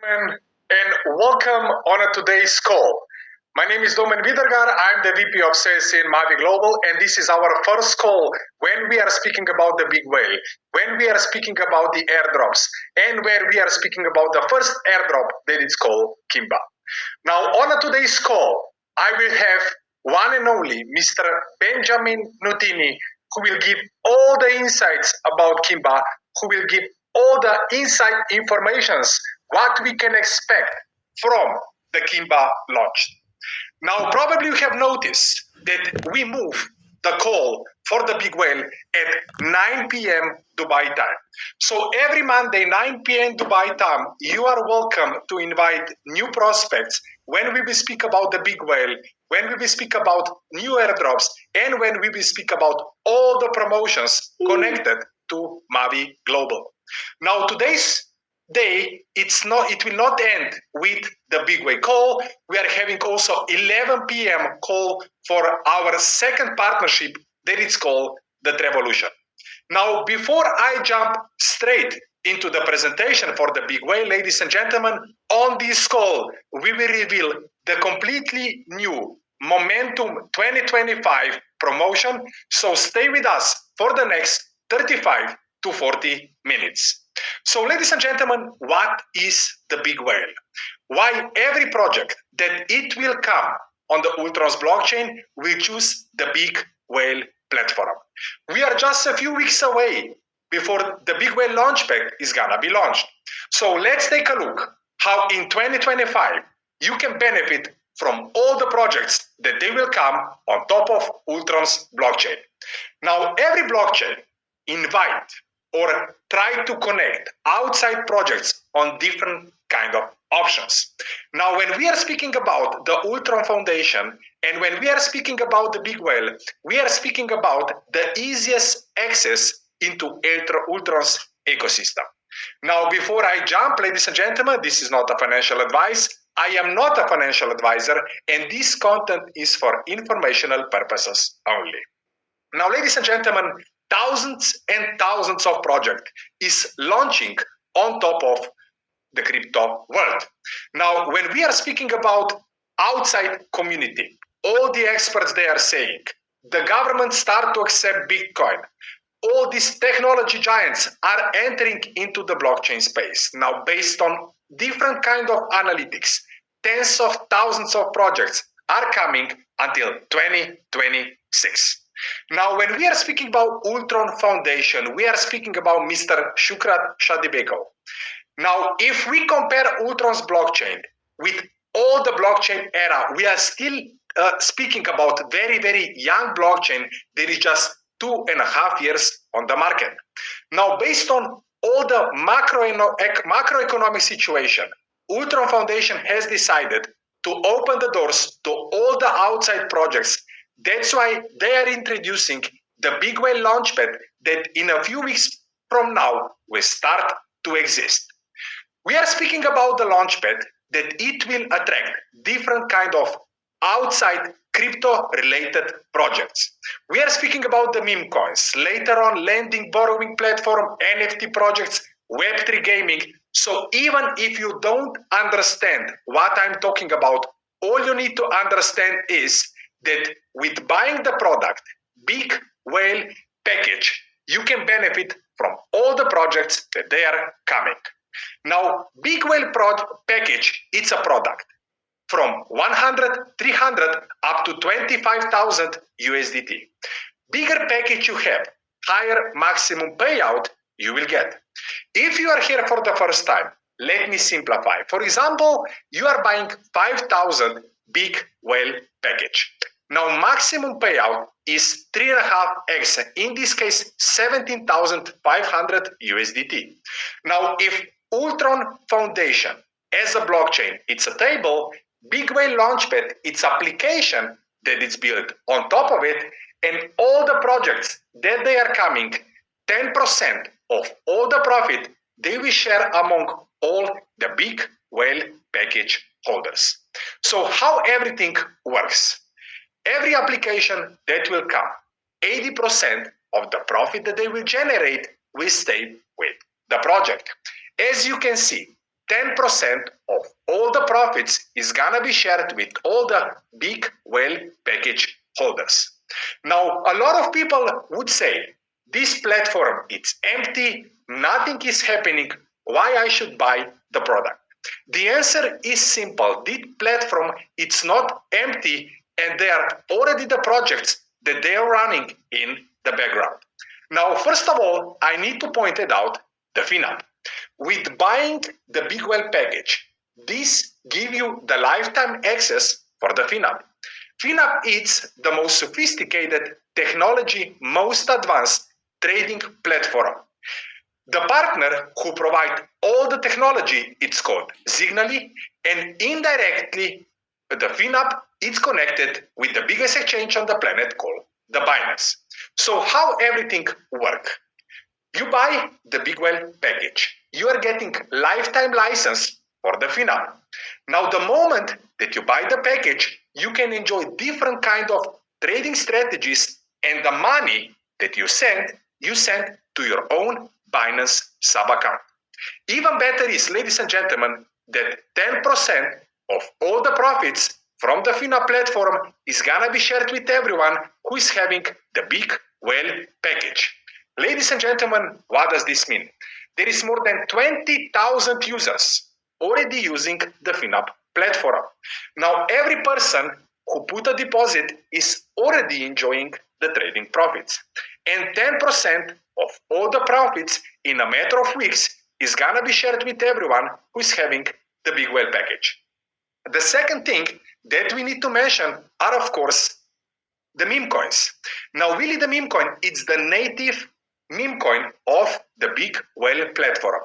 And welcome on today's call. My name is Domen Vidergar. I'm the VP of Sales in Mavi Global, and this is our first call when we are speaking about the big whale, when we are speaking about the airdrops, and where we are speaking about the first airdrop that is called Kimba. Now, on today's call, I will have one and only Mr. Benjamin Nutini, who will give all the insights about Kimba, who will give all the inside informations what we can expect from the Kimba launch. Now, probably you have noticed that we move the call for the big whale at 9 p.m. Dubai time. So every Monday, 9 p.m. Dubai time, you are welcome to invite new prospects when we will speak about the big whale, when we will speak about new airdrops, and when we will speak about all the promotions connected to Mavi Global. Now, today's day, it will not end with the big way call. We are having also 11 p.m. call for our second partnership that is called the Trevolution. Now, before I jump straight into the presentation for the big way, ladies and gentlemen, on this call, we will reveal the completely new Momentum 2025 promotion. So stay with us for the next 35 to 40 minutes. So, ladies and gentlemen, what is the big whale? Why every project that it will come on the Ultros blockchain will choose the big whale platform. We are just a few weeks away before the big whale launchpad is gonna be launched. So let's take a look how in 2025 you can benefit from all the projects that they will come on top of Ultron's blockchain. Now, every blockchain invite or try to connect outside projects on different kind of options. Now, when we are speaking about the Ultron Foundation and when we are speaking about the big whale, we are speaking about the easiest access into Ultron's ecosystem. Now, before I jump, ladies and gentlemen, this is not a financial advice. I am not a financial advisor, and this content is for informational purposes only. Now, ladies and gentlemen, thousands and thousands of projects is launching on top of the crypto world. Now, when we are speaking about outside community, all the experts they are saying, the government start to accept Bitcoin. All these technology giants are entering into the blockchain space. Now, based on different kind of analytics, tens of thousands of projects are coming until 2026. Now, when we are speaking about Ultron Foundation, we are speaking about Mr. Shukrat Shadibekov. Now, if we compare Ultron's blockchain with all the blockchain era, we are still speaking about very, very young blockchain that is just 2.5 years on the market. Now, based on all the macroeconomic situation, Ultron Foundation has decided to open the doors to all the outside projects. That's why they are introducing the big whale launchpad that in a few weeks from now will start to exist. We are speaking about the launchpad that it will attract different kind of outside crypto related projects. We are speaking about the meme coins, later on lending, borrowing platform, NFT projects, Web3 gaming. So even if you don't understand what I'm talking about, all you need to understand is that with buying the product, big whale package, you can benefit from all the projects that they are coming. Now, big whale package, it's a product from 100, 300 up to 25,000 USDT. Bigger package you have, higher maximum payout you will get. If you are here for the first time, let me simplify. For example, you are buying 5,000 big whale package. Now, maximum payout is 3.5x, in this case, 17,500 USDT. Now, if Ultron Foundation as a blockchain, it's a table, Big Whale Launchpad, it's application that is built on top of it, and all the projects that they are coming, 10% of all the profit, they will share among all the big whale package holders. So how everything works? Every application that will come, 80% of the profit that they will generate will stay with the project. As you can see, 10% of all the profits is gonna be shared with all the big whale package holders. Now, a lot of people would say, this platform, it's empty, nothing is happening, why I should buy the product? The answer is simple. This platform, it's not empty, and there are already the projects that they are running in the background. Now, first of all, I need to point it out the FinUp. With buying the Big Well package, this gives you the lifetime access for the FinUp. FinUp is the most sophisticated technology, most advanced trading platform. The partner who provides all the technology, it's called Signally, and indirectly the FinUp is connected with the biggest exchange on the planet called the Binance. So how everything works? You buy the Big Well package. You are getting lifetime license for the FinUp. Now, the moment that you buy the package, you can enjoy different kind of trading strategies, and the money that you send to your own Binance sub account. Even better is, ladies and gentlemen, that 10% of all the profits from the FinUp platform is gonna be shared with everyone who is having the Big Well package. Ladies and gentlemen, what does this mean? There is more than 20,000 users already using the FinUp platform. Now, every person who put a deposit is already enjoying the trading profits. And 10% of all the profits in a matter of weeks is gonna be shared with everyone who is having the Big Well package. The second thing that we need to mention are, of course, the meme coins. Now, really, the meme coin is the native meme coin of the Big Well platform.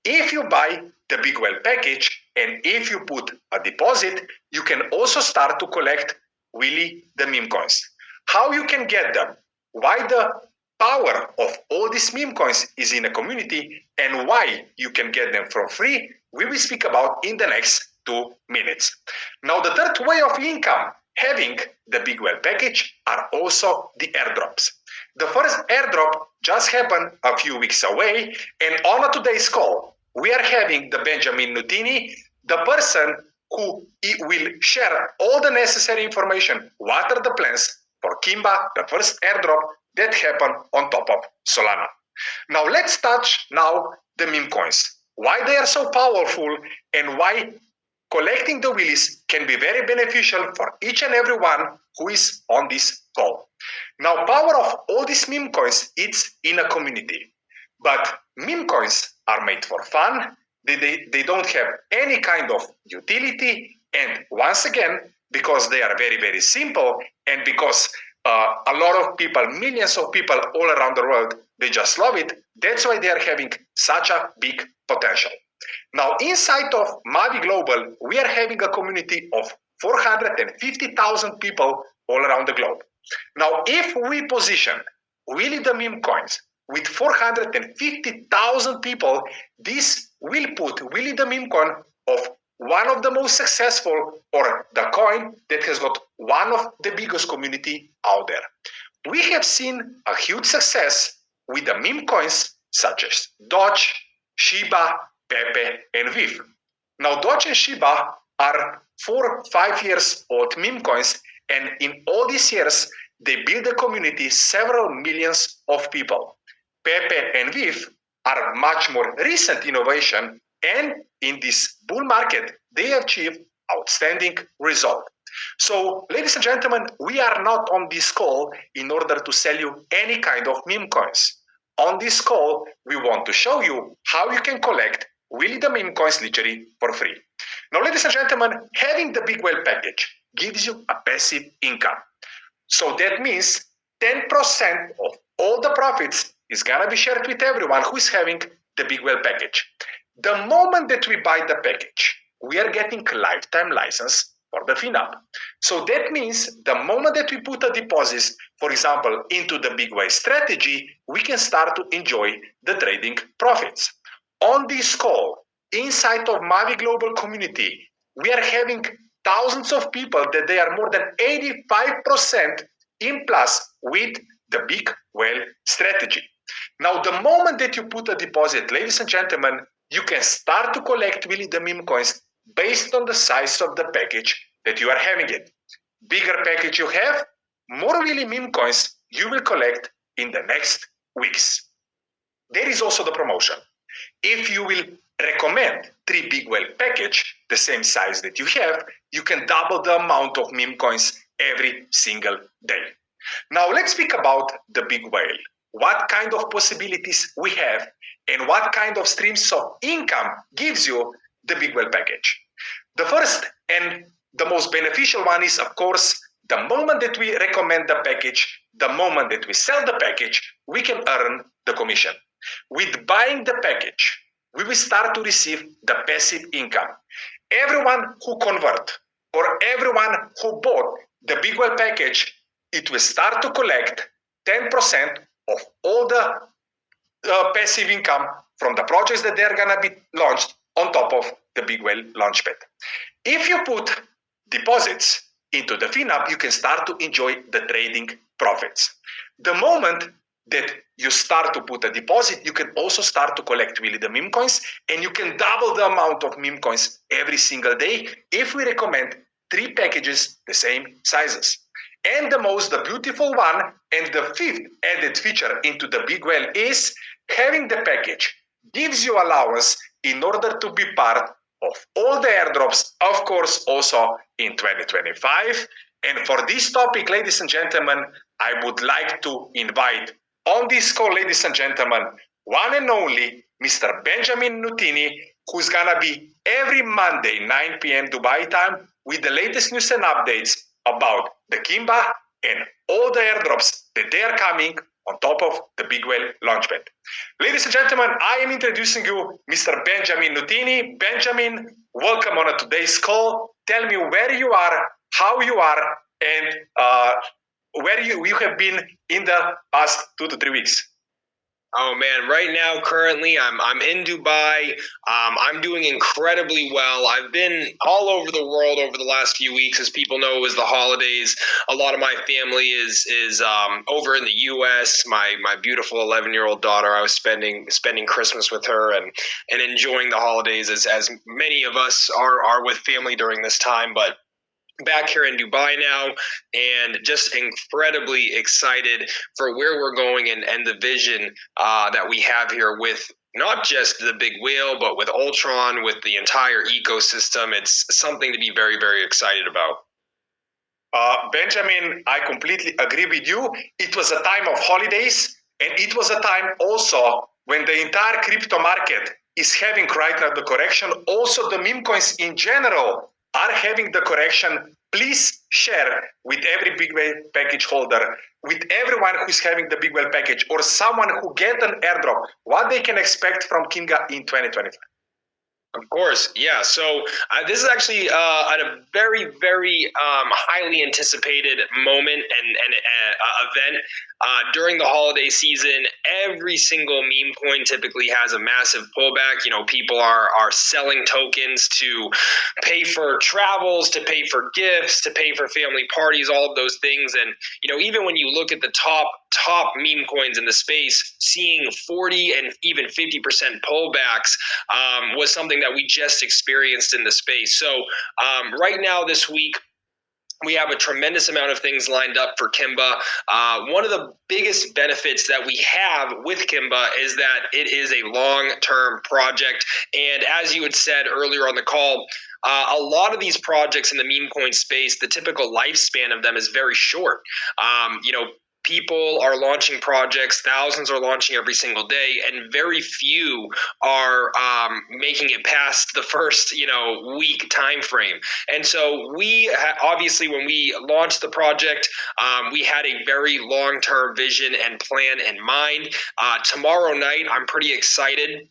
If you buy the Big Well package and if you put a deposit, you can also start to collect really the meme coins. How you can get them? Why the power of all these meme coins is in a community, and why you can get them for free, we will speak about in the next 2 minutes. Now, the third way of income having the Big Well package are also the airdrops. The first airdrop just happened a few weeks away, and on today's call, we are having the Benjamin Nutini, the person who will share all the necessary information, what are the plans for Kimba, the first airdrop that happened on top of Solana. Now, let's touch now the meme coins, why they are so powerful, and why collecting the willies can be very beneficial for each and every one who is on this call. Now, power of all these meme coins, it's in a community. But meme coins are made for fun. They don't have any kind of utility. And once again, because they are very, very simple, and because a lot of people, millions of people all around the world, they just love it, that's why they are having such a big potential. Now, inside of Mavi Global, we are having a community of 450,000 people all around the globe. Now, if we position really the meme coins with 450,000 people, this will put really the meme coin of one of the most successful, or the coin that has got one of the biggest community out there. We have seen a huge success with the meme coins such as Doge, Shiba, Pepe, and VIF. Now, Doge and Shiba are 4 or 5 years old meme coins, and in all these years, they build a community, several millions of people. Pepe and VIF are much more recent innovation, and in this bull market, they achieve outstanding result. So, ladies and gentlemen, we are not on this call in order to sell you any kind of meme coins. On this call, we want to show you how you can collect really the meme coins literally for free. Now, ladies and gentlemen, having the Big Well package gives you a passive income. So that means 10% of all the profits is gonna be shared with everyone who is having the Big Well package. The moment that we buy the package, we are getting lifetime license for the FinUp. So that means the moment that we put a deposit, for example, into the Big Well strategy, we can start to enjoy the trading profits. On this call, inside of Mavi Global community, we are having thousands of people that they are more than 85% in plus with the Big Well strategy. Now, the moment that you put a deposit, ladies and gentlemen, you can start to collect really the meme coins based on the size of the package that you are having it. Bigger package you have, more really meme coins you will collect in the next weeks. There is also the promotion. If you will recommend 3 big whale package, the same size that you have, you can double the amount of meme coins every single day. Now let's speak about the big whale. What kind of possibilities we have and what kind of streams of income gives you the big whale package. The first and the most beneficial one is, of course, the moment that we recommend the package, the moment that we sell the package, we can earn the commission. With buying the package, we will start to receive the passive income. Everyone who convert or everyone who bought the big whale package, it will start to collect 10% of all the passive income from the projects that they're gonna be launched on top of the big whale launchpad. If you put deposits into the FinUp, you can start to enjoy the trading profits. The moment that you start to put a deposit, you can also start to collect really the meme coins, and you can double the amount of meme coins every single day if we recommend 3 packages the same sizes. And the beautiful one and the 5th added feature into the big whale is having the package gives you allowance in order to be part of all the airdrops, of course, also in 2025. And for this topic, ladies and gentlemen, I would like to invite on this call, ladies and gentlemen, one and only Mr. Benjamin Nutini, who's gonna be every Monday, 9 p.m. Dubai time, with the latest news and updates about the Kimba and all the airdrops that they are coming on top of the big whale launchpad. Ladies and gentlemen, I am introducing you Mr. Benjamin Nutini. Benjamin, welcome on today's call. Tell me where you are, how you are, and where you have been in the past 2 to 3 weeks. Oh man, right now, currently, I'm in Dubai. I'm doing incredibly well. I've been all over the world over the last few weeks. As people know, it was the holidays. A lot of my family is over in the U.S. My beautiful 11-year-old daughter. I was spending Christmas with her and enjoying the holidays as many of us are with family during this time. But back here in Dubai now, and just incredibly excited for where we're going and the vision that we have here with not just the big whale, but with Ultron, with the entire ecosystem. It's something to be very, very excited about. Benjamin, I completely agree with you. It was a time of holidays, and it was a time also when the entire crypto market is having right now the correction. Also, the meme coins in general are having the correction. Please share with every big whale package holder, with everyone who's having the big whale package or someone who get an airdrop, what they can expect from Kinga in 2025. Of course, yeah. So this is actually a very, very highly anticipated moment and event during the holiday season. Every single meme coin typically has a massive pullback. You know, people are selling tokens to pay for travels, to pay for gifts, to pay for family parties, all of those things. And you know, even when you look at the top meme coins in the space, seeing 40 and even 50% pullbacks was something that we just experienced in the space. So right now this week, we have a tremendous amount of things lined up for Kimba. One of the biggest benefits that we have with Kimba is that it is a long-term project. And as you had said earlier on the call, a lot of these projects in the meme coin space, the typical lifespan of them is very short. You know, people are launching projects, thousands are launching every single day, and very few are making it past the first, week time frame. And so we obviously, when we launched the project, we had a very long-term vision and plan in mind. Tomorrow night, I'm pretty excited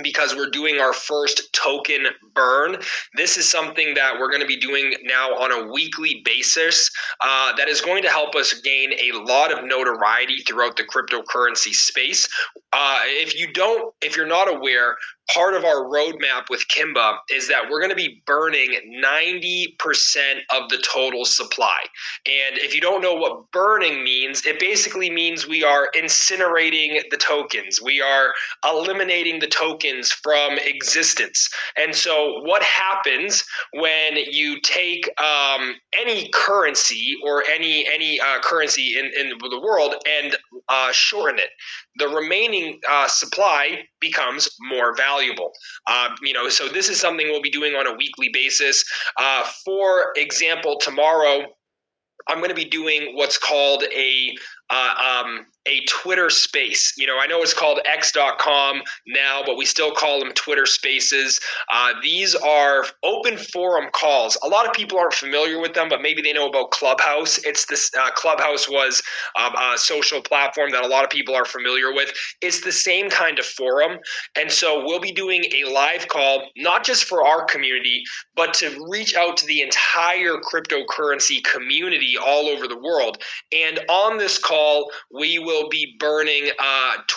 because we're doing our first token burn. This is something that we're going to be doing now on a weekly basis that is going to help us gain a lot of notoriety throughout the cryptocurrency space. If you're not aware, part of our roadmap with Kimba is that we're going to be burning 90% of the total supply. And if you don't know what burning means, it basically means we are incinerating the tokens. We are eliminating the tokens from existence. And so what happens when you take any currency or any currency in the world and shorten it? The remaining supply becomes more valuable. So this is something we'll be doing on a weekly basis. For example, tomorrow I'm going to be doing what's called a Twitter space. I know it's called x.com now, but we still call them Twitter spaces. These are open forum calls. A lot of people aren't familiar with them, but maybe they know about Clubhouse. It's this Clubhouse was a social platform that a lot of people are familiar with. It's the same kind of forum. And so we'll be doing a live call, not just for our community, but to reach out to the entire cryptocurrency community all over the world. And on this call, we will be burning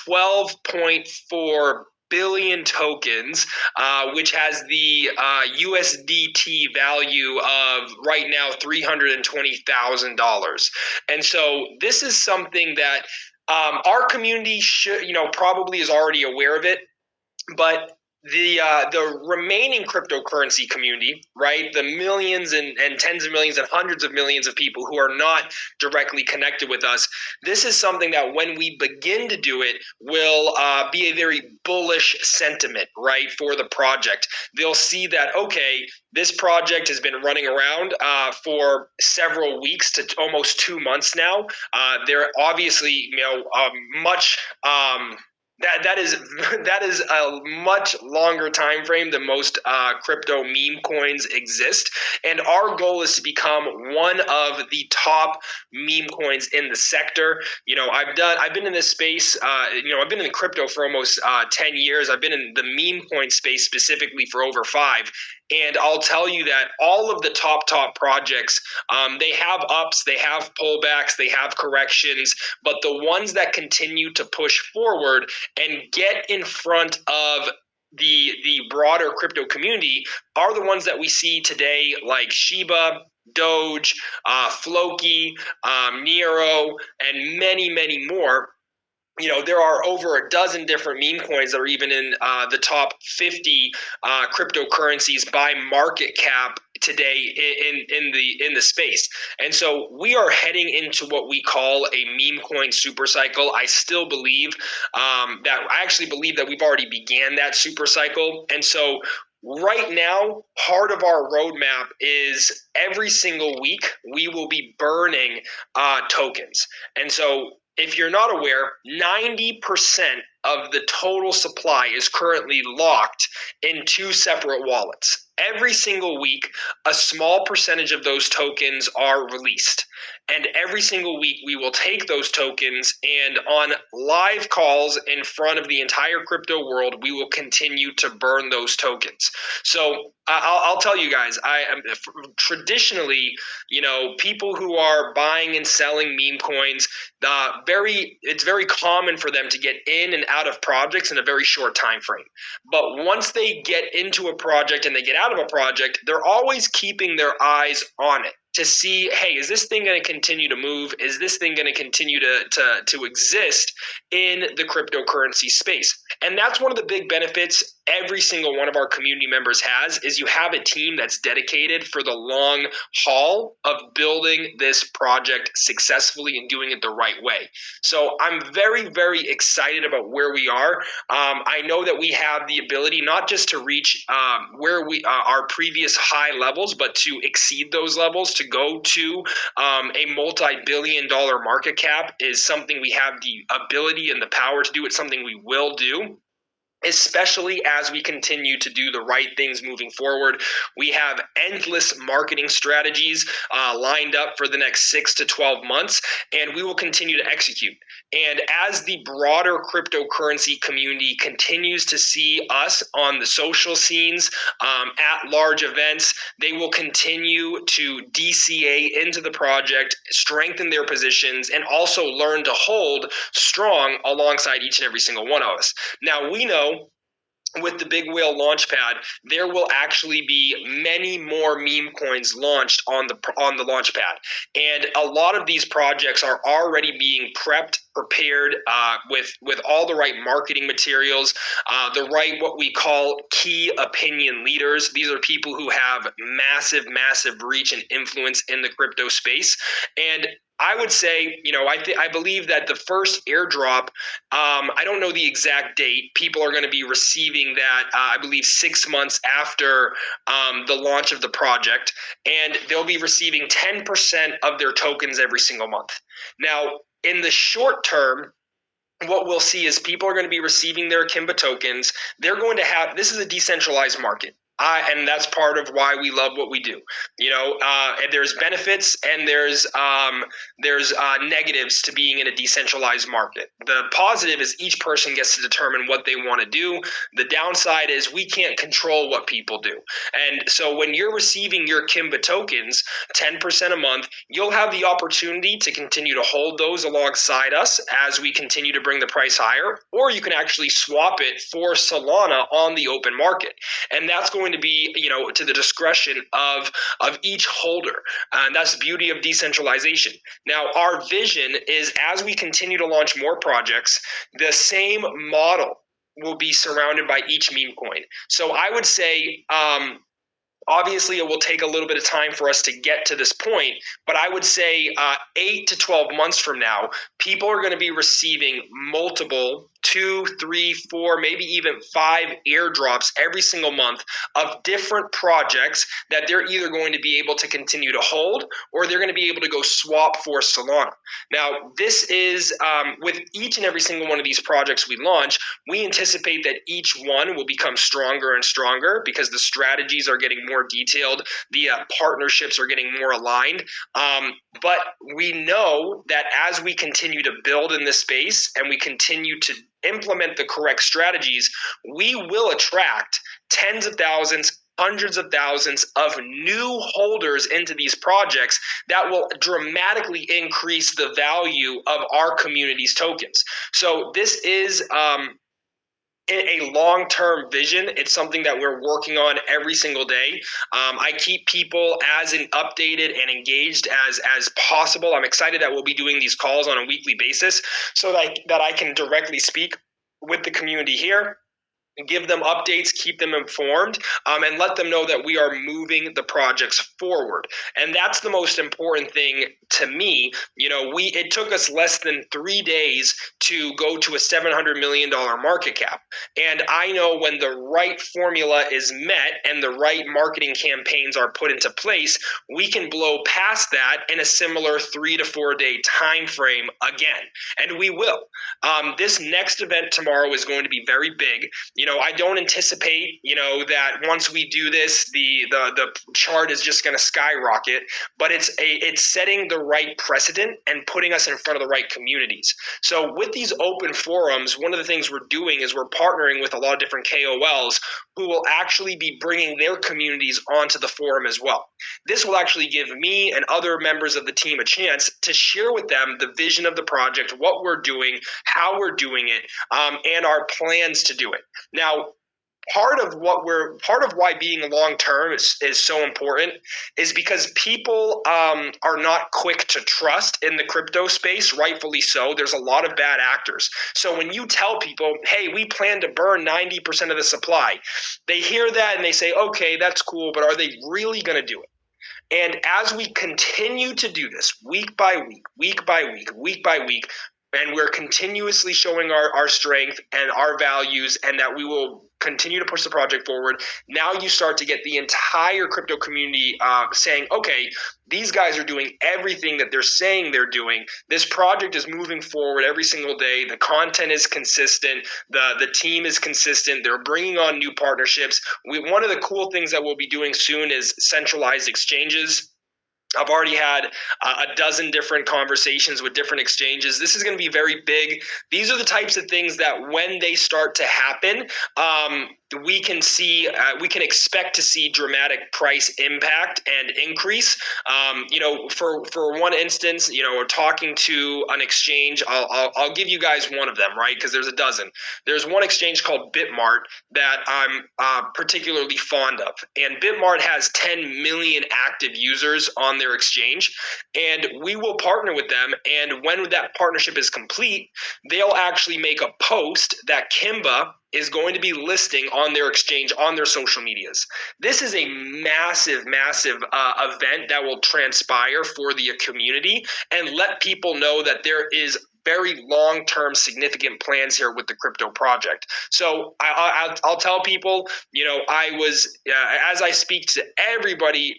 12.4 billion tokens, which has the USDT value of right now $320,000. And so this is something that our community should, probably is already aware of it, but the remaining cryptocurrency community, right, the millions and tens of millions and hundreds of millions of people who are not directly connected with us, this is something that when we begin to do it will be a very bullish sentiment, right, for the project. They'll see that, okay, this project has been running around for several weeks to almost 2 months now. They're obviously, much that is a much longer time frame than most crypto meme coins exist, and our goal is to become one of the top meme coins in the sector. I've been in this space. I've been in crypto for almost 10 years. I've been in the meme coin space specifically for over 5. And I'll tell you that all of the top projects, they have ups, they have pullbacks, they have corrections, but the ones that continue to push forward and get in front of the broader crypto community are the ones that we see today, like Shiba, Doge, Floki, Nero, and many, many more. There are over a dozen different meme coins that are even in the top 50 cryptocurrencies by market cap today in the space. And so we are heading into what we call a meme coin super cycle. I still believe I actually believe that we've already began that super cycle. And so right now, part of our roadmap is every single week we will be burning tokens. And so if you're not aware, 90% of the total supply is currently locked in 2 separate wallets. Every single week, a small percentage of those tokens are released. And every single week, we will take those tokens and on live calls in front of the entire crypto world, we will continue to burn those tokens. So I'll tell you guys, traditionally, people who are buying and selling meme coins, it's very common for them to get in and out of projects in a very short time frame. But once they get into a project and they get out of a project, they're always keeping their eyes on it to see, hey, is this thing going to continue to move? Is this thing going to continue to exist in the cryptocurrency space? And that's one of the big benefits every single one of our community members has, is you have a team that's dedicated for the long haul of building this project successfully and doing it the right way. So I'm very, very excited about where we are. I know that we have the ability not just to reach where we our previous high levels, but to exceed those levels, to go to a multi-billion-dollar market cap is something we have the ability and the power to do. It's something we will do, especially as we continue to do the right things moving forward. We have endless marketing strategies lined up for the next 6 to 12 months, and we will continue to execute. And as the broader cryptocurrency community continues to see us on the social scenes, at large events, they will continue to DCA into the project, strengthen their positions, and also learn to hold strong alongside each and every single one of us. Now, we know with the Big Whale Launchpad, there will actually be many more meme coins launched on the Launchpad, and a lot of these projects are already being prepared with all the right marketing materials, the right what we call key opinion leaders. These are people who have massive reach and influence in the crypto space, and I would say, I believe that the first airdrop, I don't know the exact date. People are going to be receiving that, I believe, 6 months after the launch of the project, and they'll be receiving 10% of their tokens every single month. Now, in the short term, what we'll see is people are going to be receiving their Akimba tokens. They're going to have, this is a decentralized market. And that's part of why we love what we do. And there's benefits and there's negatives to being in a decentralized market. The positive is each person gets to determine what they want to do. The downside is we can't control what people do. And so when you're receiving your Kimba tokens, 10% a month, you'll have the opportunity to continue to hold those alongside us as we continue to bring the price higher, or you can actually swap it for Solana on the open market. And that's going to be, to the discretion of each holder. And that's the beauty of decentralization. Now, our vision is as we continue to launch more projects, the same model will be surrounded by each meme coin. So I would say, obviously, it will take a little bit of time for us to get to this point, but I would say 8 to 12 months from now, people are going to be receiving multiple 2, 3, 4, maybe even 5 airdrops every single month of different projects that they're either going to be able to continue to hold or they're going to be able to go swap for Solana. Now, this is with each and every single one of these projects we launch, we anticipate that each one will become stronger and stronger because the strategies are getting more detailed, the partnerships are getting more aligned. But we know that as we continue to build in this space and we continue to implement the correct strategies, we will attract tens of thousands, hundreds of thousands of new holders into these projects that will dramatically increase the value of our community's tokens. So this is a long-term vision. It's something that we're working on every single day. I keep people as updated and engaged as possible. I'm excited that we'll be doing these calls on a weekly basis so that I can directly speak with the community here, give them updates, keep them informed, and let them know that we are moving the projects forward. And that's the most important thing to me. It took us less than 3 days to go to a $700 million market cap. And I know when the right formula is met and the right marketing campaigns are put into place, we can blow past that in a similar 3 to 4 day time frame again. And we will. This next event tomorrow is going to be very big. I don't anticipate, that once we do this, the chart is just going to skyrocket, but it's setting the right precedent and putting us in front of the right communities. So with these open forums, one of the things we're doing is we're partnering with a lot of different KOLs who will actually be bringing their communities onto the forum as well. This will actually give me and other members of the team a chance to share with them the vision of the project, what we're doing, how we're doing it, and our plans to do it. Now, part of why being long term is so important is because people are not quick to trust in the crypto space, rightfully so. There's a lot of bad actors. So when you tell people, hey, we plan to burn 90% of the supply, they hear that and they say, okay, that's cool, but are they really going to do it? And as we continue to do this week by week, and we're continuously showing our strength and our values and that we will continue to push the project forward, now you start to get the entire crypto community saying, okay, these guys are doing everything that they're saying they're doing. This project is moving forward every single day. The content is consistent. The team is consistent. They're bringing on new partnerships. One of the cool things that we'll be doing soon is centralized exchanges. I've already had a dozen different conversations with different exchanges. This is going to be very big. These are the types of things that when they start to happen, we can expect to see dramatic price impact and increase. For one instance, talking to an exchange, I'll give you guys one of them, right? Because there's a dozen. There's one exchange called Bitmart that I'm particularly fond of, and Bitmart has 10 million active users on their exchange, and we will partner with them. And when that partnership is complete, they'll actually make a post that Kimba is going to be listing on their exchange, on their social medias. This is a massive, massive event that will transpire for the community and let people know that there is very long-term significant plans here with the crypto project. So I'll tell people, I was, as I speak to everybody,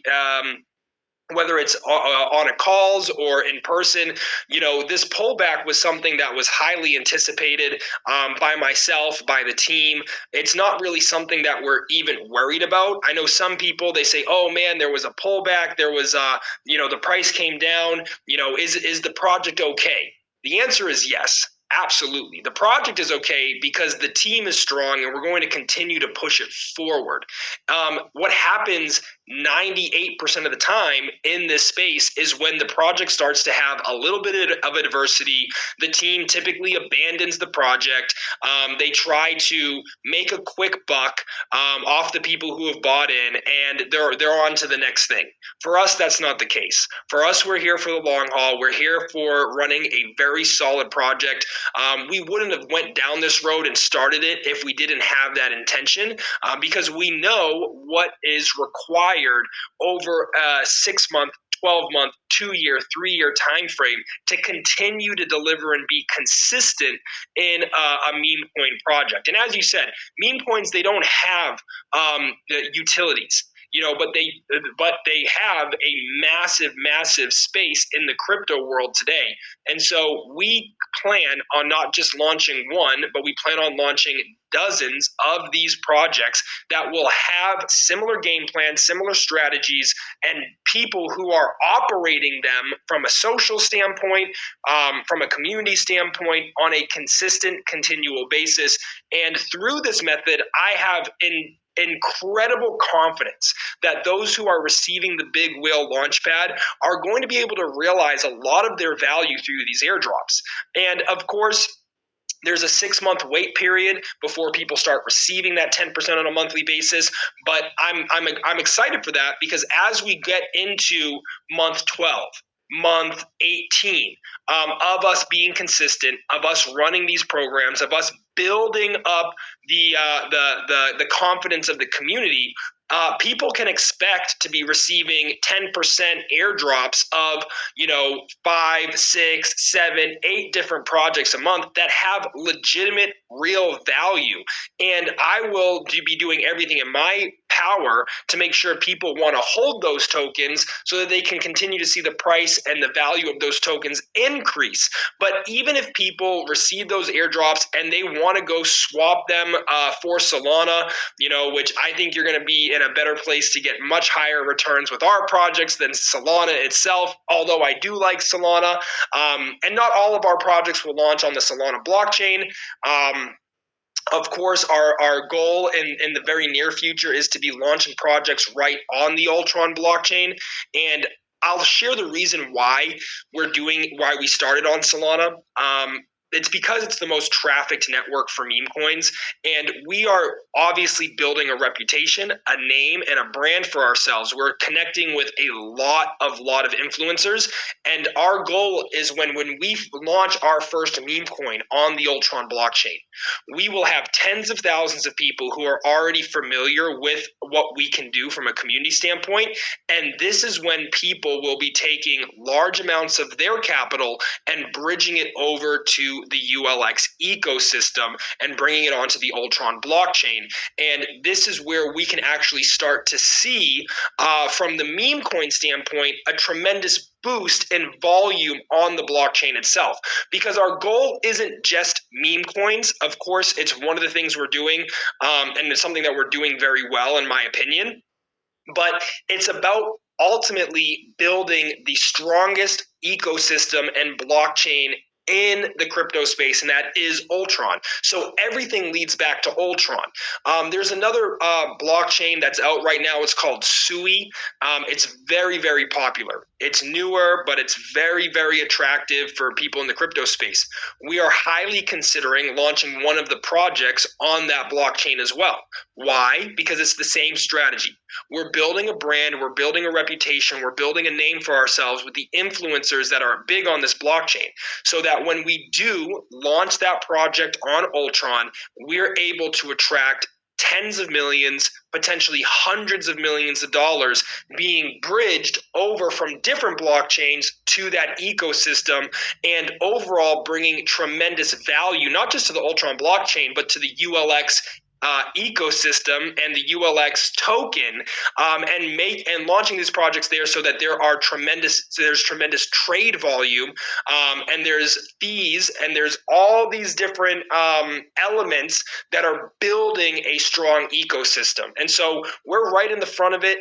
whether it's on a calls or in person, this pullback was something that was highly anticipated by myself, by the team. It's not really something that we're even worried about. I know some people, they say, oh man, there was a pullback. There was, the price came down. Is the project okay? The answer is yes. Absolutely. The project is okay because the team is strong and we're going to continue to push it forward. What happens 98% of the time in this space is when the project starts to have a little bit of adversity, the team typically abandons the project. They try to make a quick buck off the people who have bought in, and they're on to the next thing. For us, that's not the case. For us, we're here for the long haul. We're here for running a very solid project. We wouldn't have went down this road and started it if we didn't have that intention, because we know what is required over a 6-month, 12-month, 2-year, 3-year time frame to continue to deliver and be consistent in a meme coin project. And as you said, meme coins, they don't have utilities. But they have a massive space in the crypto world today. And so we plan on not just launching one, but we plan on launching dozens of these projects that will have similar game plans, similar strategies, and people who are operating them from a social standpoint, from a community standpoint, on a consistent, continual basis. And through this method, I have incredible confidence that those who are receiving the Big Whale Launchpad are going to be able to realize a lot of their value through these airdrops. And of course, there's a 6-month wait period before people start receiving that 10% on a monthly basis. But I'm excited for that because as we get into month 12, month 18, of us being consistent, of us running these programs, of us building up the confidence of the community, people can expect to be receiving 10% airdrops of 5, 6, 7, 8 different projects a month that have legitimate real value. And I will be doing everything in my power to make sure people want to hold those tokens so that they can continue to see the price and the value of those tokens increase. But even if people receive those airdrops and they want to go swap them for Solana, which I think you're going to be in a better place to get much higher returns with our projects than Solana itself, although I do like Solana. And not all of our projects will launch on the Solana blockchain. Of course, our goal in the very near future is to be launching projects right on the Ultron blockchain. And I'll share the reason why we started on Solana. It's because it's the most trafficked network for meme coins, and we are obviously building a reputation, a name, and a brand for ourselves. We're connecting with a lot of influencers, and our goal is when we launch our first meme coin on the Ultron blockchain, we will have tens of thousands of people who are already familiar with what we can do from a community standpoint, and this is when people will be taking large amounts of their capital and bridging it over to the ULX ecosystem and bringing it onto the Ultron blockchain. And this is where we can actually start to see, from the meme coin standpoint, a tremendous boost in volume on the blockchain itself. Because our goal isn't just meme coins. Of course, it's one of the things we're doing, and it's something that we're doing very well, in my opinion. But it's about ultimately building the strongest ecosystem and blockchain in the crypto space, and that is Ultron. So everything leads back to Ultron. There's another blockchain that's out right now. It's called Sui. It's very, very popular. It's newer, but it's very, very attractive for people in the crypto space. We are highly considering launching one of the projects on that blockchain as well. Why? Because it's the same strategy. We're building a brand, we're building a reputation, we're building a name for ourselves with the influencers that are big on this blockchain, so that when we do launch that project on Ultron, we're able to attract tens of millions, potentially hundreds of millions of dollars being bridged over from different blockchains to that ecosystem, and overall bringing tremendous value, not just to the Ultron blockchain, but to the ULX ecosystem and the ULX token, and launching these projects there, so that there's tremendous trade volume, and there's fees, and there's all these different elements that are building a strong ecosystem. And so we're right in the front of it.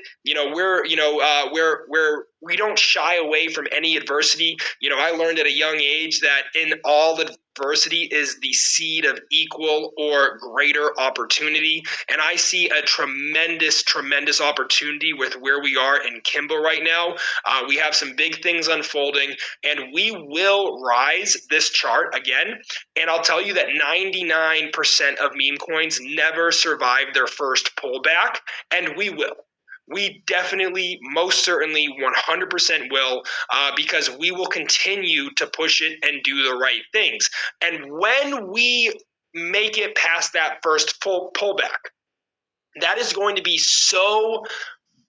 We don't shy away from any adversity. I learned at a young age that in all adversity is the seed of equal or greater opportunity. And I see a tremendous, tremendous opportunity with where we are in Kimba right now. We have some big things unfolding, and we will rise this chart again. And I'll tell you that 99% of meme coins never survive their first pullback, and we will. We definitely, most certainly, 100% will, because we will continue to push it and do the right things. And when we make it past that first pullback, that is going to be so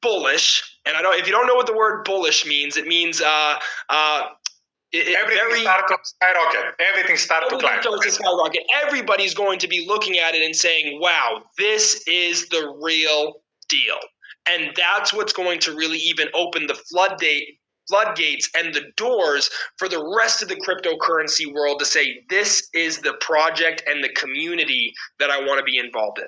bullish. And if you don't know what the word bullish means, it means everything starts to skyrocket. Everything starts to climb. Everybody's going to be looking at it and saying, wow, this is the real deal. And that's what's going to really even open the floodgates and the doors for the rest of the cryptocurrency world to say, this is the project and the community that I want to be involved in.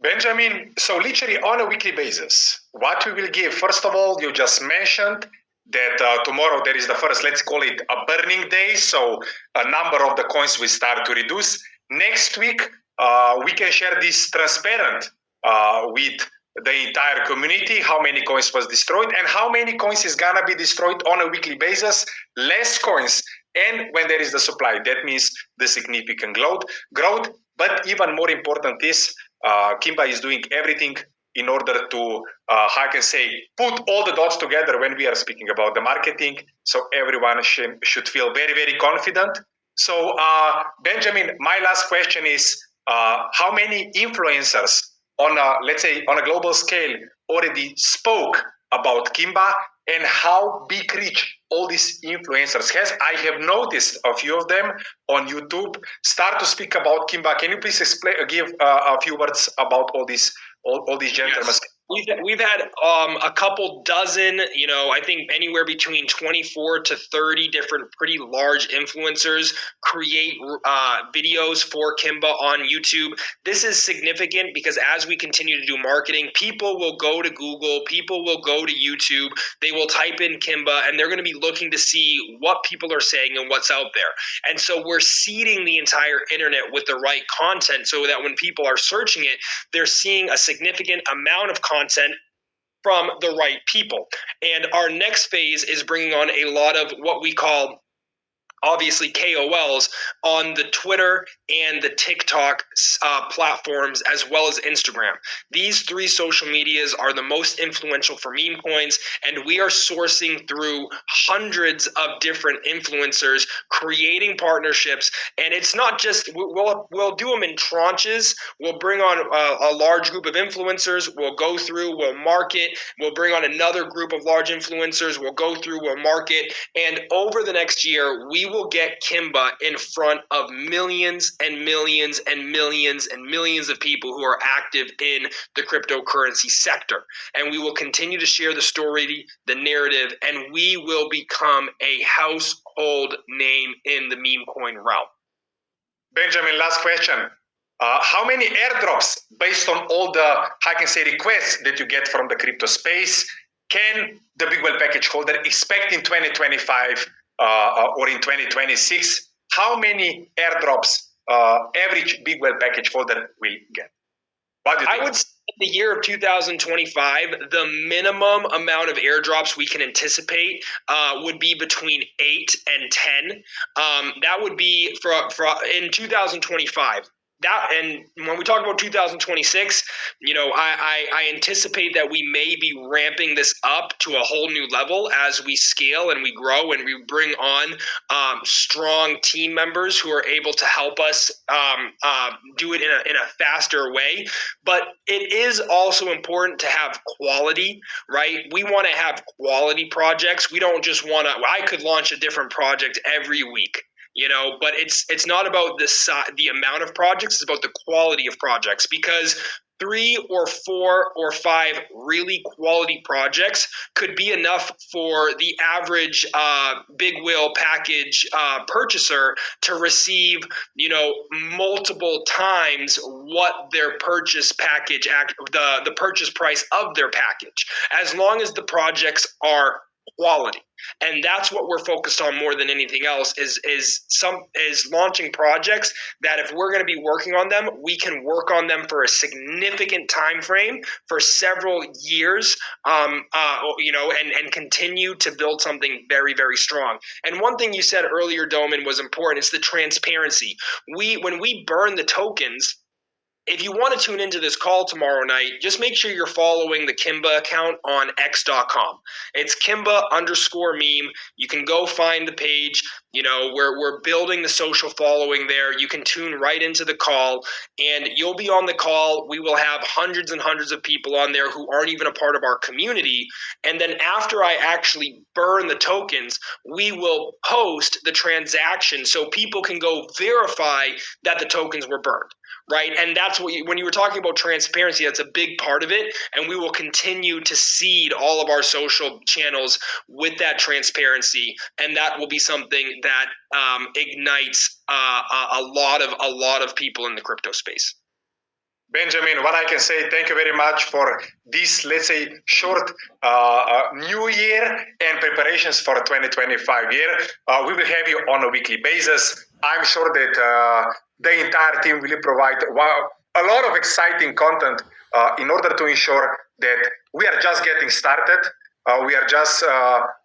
Benjamin, so literally on a weekly basis, what we will give, first of all, you just mentioned that tomorrow there is the first, let's call it a burning day, so a number of the coins will start to reduce. Next week, we can share this transparent with the entire community, how many coins was destroyed and how many coins is gonna be destroyed on a weekly basis, less coins, and when there is the supply, that means the significant growth. But even more important is Kimba is doing everything in order to, how I can say, put all the dots together when we are speaking about the marketing, so everyone should feel very, very confident. So Benjamin, my last question is, how many influencers on let's say on a global scale already spoke about Kimba, and how big reach all these influencers has? I have noticed a few of them on YouTube start to speak about Kimba. Can you please give a few words about all these gentlemen? Yes. We've had a couple dozen, I think anywhere between 24 to 30 different pretty large influencers create videos for Kimba on YouTube. This is significant because as we continue to do marketing, people will go to Google, people will go to YouTube, they will type in Kimba, and they're going to be looking to see what people are saying and what's out there. And so we're seeding the entire internet with the right content so that when people are searching it, they're seeing a significant amount of content from the right people. And our next phase is bringing on a lot of what we call, obviously, KOLs on the Twitter and the TikTok platforms, as well as Instagram. These three social medias are the most influential for meme coins, and we are sourcing through hundreds of different influencers, creating partnerships. And it's not just, we'll do them in tranches. We'll bring on a large group of influencers. We'll go through, we'll market. We'll bring on another group of large influencers. We'll go through, we'll market. And over the next year, we will get Kimba in front of millions and millions and millions and millions of people who are active in the cryptocurrency sector. And we will continue to share the story, the narrative, and we will become a household name in the meme coin realm. Benjamin, last question. How many airdrops, based on all the, I can say, requests that you get from the crypto space, can the Big Well package holder expect in 2025 or in 2026, how many airdrops average big whale package holder will get? What do you think? I would say the year of 2025, the minimum amount of airdrops we can anticipate would be between 8 and 10. That would be for in 2025. And when we talk about 2026, I anticipate that we may be ramping this up to a whole new level as we scale and we grow and we bring on strong team members who are able to help us do it in a faster way. But it is also important to have quality, right? We want to have quality projects. We don't just want to. I could launch a different project every week. But it's not about the amount of projects, it's about the quality of projects, because 3 or 4 or 5 really quality projects could be enough for the average big whale package purchaser to receive, multiple times what their purchase package, the purchase price of their package, as long as the projects are quality. And that's what we're focused on more than anything else is launching projects that if we're going to be working on them, we can work on them for a significant time frame for several years, and continue to build something very, very strong. And one thing you said earlier, Doman, was important. It's the transparency. When we burn the tokens, if you want to tune into this call tomorrow night, just make sure you're following the Kimba account on x.com. It's Kimba_meme. You can go find the page. We're building the social following there. You can tune right into the call, and you'll be on the call. We will have hundreds and hundreds of people on there who aren't even a part of our community. And then after I actually burn the tokens, we will post the transaction so people can go verify that the tokens were burned. Right. And that's when you were talking about transparency, that's a big part of it. And we will continue to seed all of our social channels with that transparency. And that will be something that ignites a lot of people in the crypto space. Benjamin, what I can say, thank you very much for this, let's say, short new year and preparations for 2025 year. We will have you on a weekly basis. I'm sure that the entire team will provide a lot of exciting content in order to ensure that we are just getting started. We are just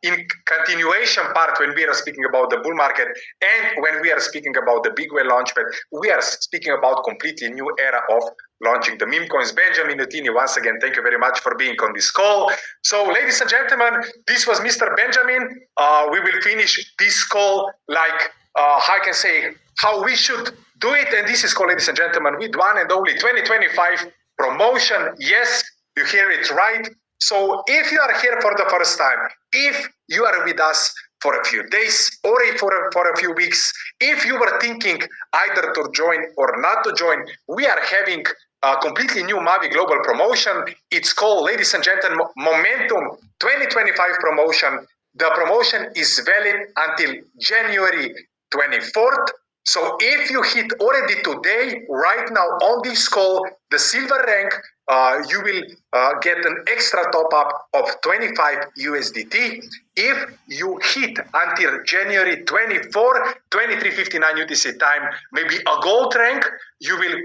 in continuation part when we are speaking about the bull market, and when we are speaking about the big whale launchpad, we are speaking about completely new era of launching the meme coins. Benjamin Nutini, once again, thank you very much for being on this call. So, ladies and gentlemen, this was Mr. Benjamin. We will finish this call like I can say how we should do it, and this is called, ladies and gentlemen, with one and only 2025 promotion. Yes, you hear it right. So if you are here for the first time, if you are with us for a few days or for a few weeks, if you were thinking either to join or not to join, we are having a completely new Mavi Global promotion. It's called, ladies and gentlemen, Momentum 2025 promotion. The promotion is valid until January 24th. So if you hit already today, right now on this call, the silver rank, you will get an extra top up of 25 USDT. If you hit until January 24, 23:59 UTC time, maybe a gold rank, you will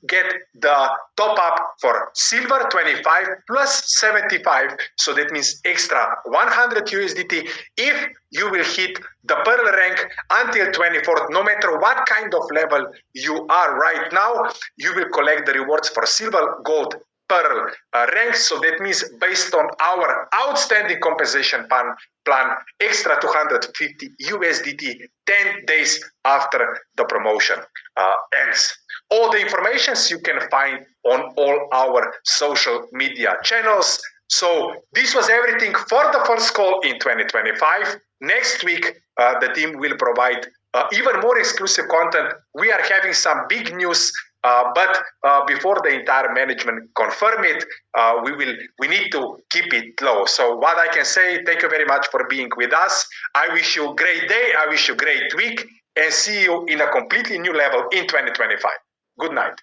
get the top up for silver 25 plus 75. So that means extra 100 USDT. If you will hit the pearl rank until 24th, no matter what kind of level you are right now, you will collect the rewards for silver, gold, pearl ranks. So that means based on our outstanding compensation plan, extra 250 USDT 10 days after the promotion ends. All the informations you can find on all our social media channels. So this was everything for the first call in 2025. Next week, the team will provide even more exclusive content. We are having some big news, but before the entire management confirm it, we need to keep it low. So what I can say, thank you very much for being with us. I wish you a great day. I wish you a great week, and see you in a completely new level in 2025. Good night.